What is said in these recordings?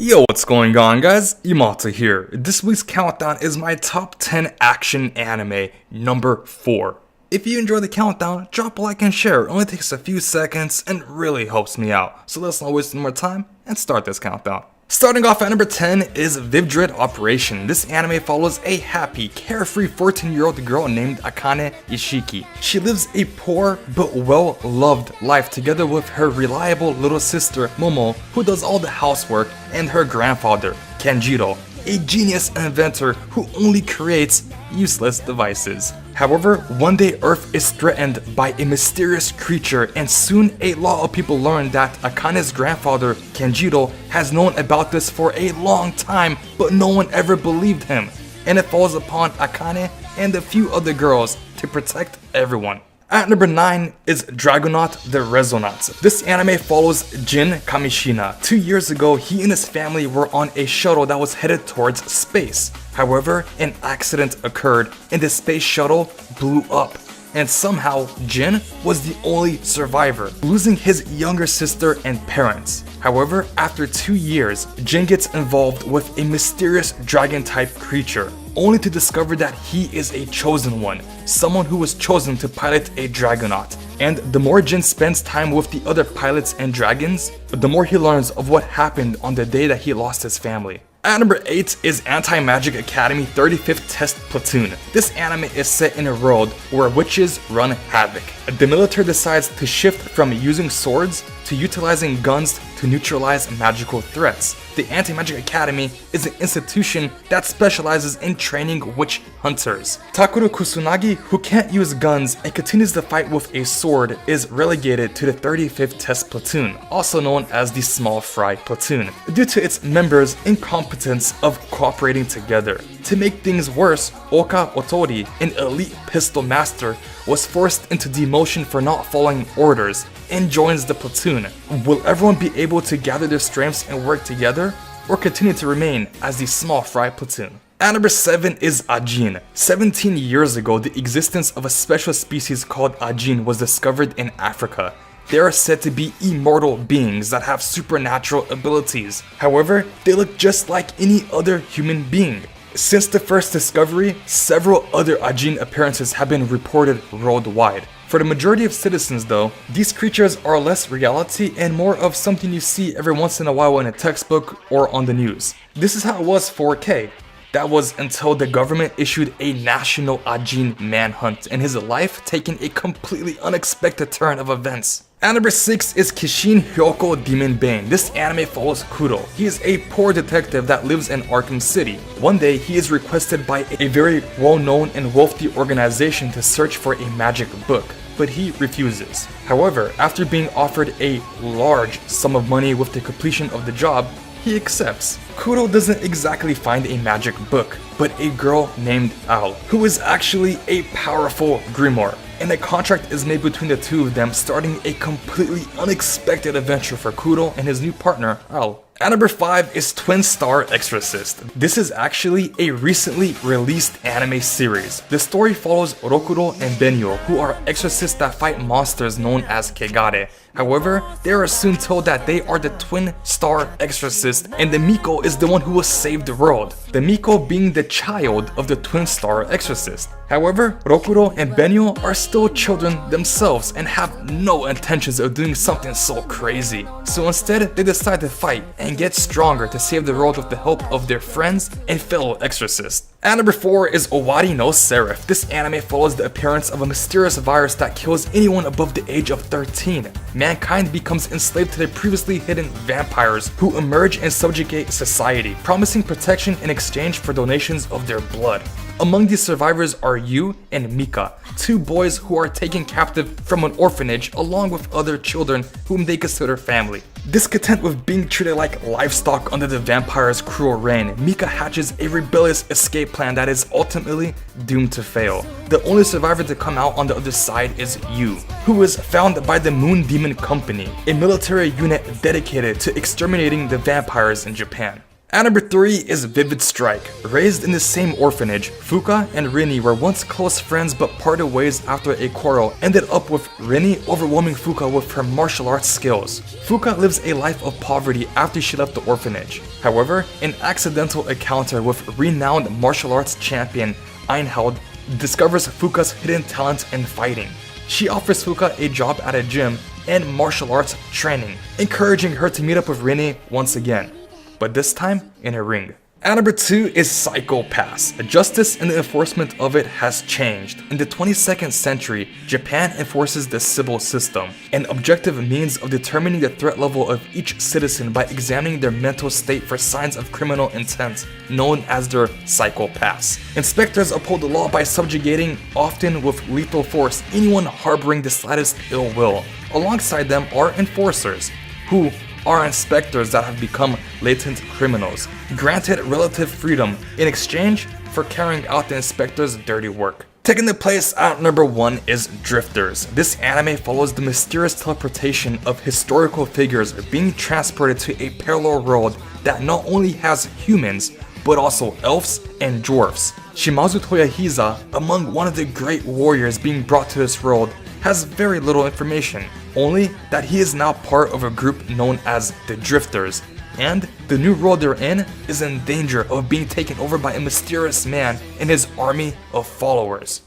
Yo, what's going on, guys? Imata here. This week's countdown is my top 10 action anime, number 4. If you enjoy the countdown, drop a like and share. It only takes a few seconds and really helps me out. So let's not waste any more time and start this countdown. Starting off at number 10 is Viv-Dread Operation. This anime follows a happy, carefree 14-year-old girl named Akane Ishiki. She lives a poor but well-loved life together with her reliable little sister Momo, who does all the housework, and her grandfather, Kenjiro, a genius inventor who only creates useless devices. However, one day Earth is threatened by a mysterious creature, and soon a lot of people learn that Akane's grandfather, Kenjiro, has known about this for a long time, but no one ever believed him. And it falls upon Akane and a few other girls to protect everyone. At number 9 is Dragonaut the Resonance. This anime follows Jin Kamishina. 2 years ago, he and his family were on a shuttle that was headed towards space. However, an accident occurred and the space shuttle blew up. And somehow, Jin was the only survivor, losing his younger sister and parents. However, after 2 years, Jin gets involved with a mysterious dragon-type creature, only to discover that he is a chosen one, someone who was chosen to pilot a Dragonaut. And the more Jin spends time with the other pilots and dragons, the more he learns of what happened on the day that he lost his family. At number 8 is Anti-Magic Academy 35th Test Platoon. This anime is set in a world where witches run havoc. The military decides to shift from using swords to utilizing guns to neutralize magical threats. The Anti-Magic Academy is an institution that specializes in training witch hunters. Takuro Kusunagi, who can't use guns and continues to fight with a sword, is relegated to the 35th Test Platoon, also known as the Small Fry Platoon, due to its members' incompetence of cooperating together. To make things worse, Oka Otori, an elite pistol master, was forced into demotion for not following orders and joins the platoon. Will everyone be able to gather their strengths and work together, or continue to remain as the Small Fry Platoon? At number 7 is Ajin. 17 years ago, the existence of a special species called Ajin was discovered in Africa. They are said to be immortal beings that have supernatural abilities. However, they look just like any other human being. Since the first discovery, several other Ajin appearances have been reported worldwide. For the majority of citizens though, these creatures are less reality and more of something you see every once in a while in a textbook or on the news. This is how it was for K. That was until the government issued a national Ajin manhunt and his life taking a completely unexpected turn of events. At number 6 is Kishin Hyoko Demon Bane. This anime follows Kuro. He is a poor detective that lives in Arkham City. One day, he is requested by a very well-known and wealthy organization to search for a magic book, but he refuses. However, after being offered a large sum of money with the completion of the job, he accepts. Kuro doesn't exactly find a magic book, but a girl named Al, who is actually a powerful grimoire. And a contract is made between the two of them, starting a completely unexpected adventure for Kuro and his new partner, Al. At number 5 is Twin Star Exorcist. This is actually a recently released anime series. The story follows Rokuro and Benyo, who are exorcists that fight monsters known as Kegare. However, they are soon told that they are the Twin Star Exorcist, and the Miko is the one who will save the world, the Miko being the child of the Twin Star Exorcist. However, Rokuro and Benyo are still children themselves and have no intentions of doing something so crazy. So instead, they decide to fight and get stronger to save the world with the help of their friends and fellow exorcists. At number 4 is Owari no Seraph. This anime follows the appearance of a mysterious virus that kills anyone above the age of 13. Mankind becomes enslaved to the previously hidden vampires who emerge and subjugate society, promising protection in exchange for donations of their blood. Among these survivors are Yu and Mika, 2 boys who are taken captive from an orphanage along with other children whom they consider family. Discontent with being treated like livestock under the vampire's cruel reign, Mika hatches a rebellious escape plan that is ultimately doomed to fail. The only survivor to come out on the other side is Yu, who is found by the Moon Demon Company, a military unit dedicated to exterminating the vampires in Japan. At number 3 is Vivid Strike. Raised in the same orphanage, Fuka and Rini were once close friends but parted ways after a quarrel, ended up with Rini overwhelming Fuka with her martial arts skills. Fuka lives a life of poverty after she left the orphanage. However, an accidental encounter with renowned martial arts champion Einheld discovers Fuka's hidden talent in fighting. She offers Fuka a job at a gym and martial arts training, encouraging her to meet up with Rini once again, but this time in a ring. At number 2 is Psycho Pass. Justice and the enforcement of it has changed. In the 22nd century, Japan enforces the Sybil system, an objective means of determining the threat level of each citizen by examining their mental state for signs of criminal intent, known as their Psycho Pass. Inspectors uphold the law by subjugating, often with lethal force, anyone harboring the slightest ill will. Alongside them are enforcers, who are inspectors that have become latent criminals, granted relative freedom in exchange for carrying out the inspector's dirty work. Taking the place at number 1 is Drifters. This anime follows the mysterious teleportation of historical figures being transported to a parallel world that not only has humans, but also elves and dwarfs. Shimazu Toyahiza, among one of the great warriors being brought to this world, has very little information, only that he is now part of a group known as the Drifters, and the new world they're in is in danger of being taken over by a mysterious man and his army of followers.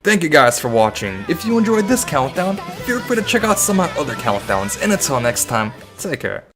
Thank you guys for watching. If you enjoyed this countdown, feel free to check out some of my other countdowns, and until next time, take care.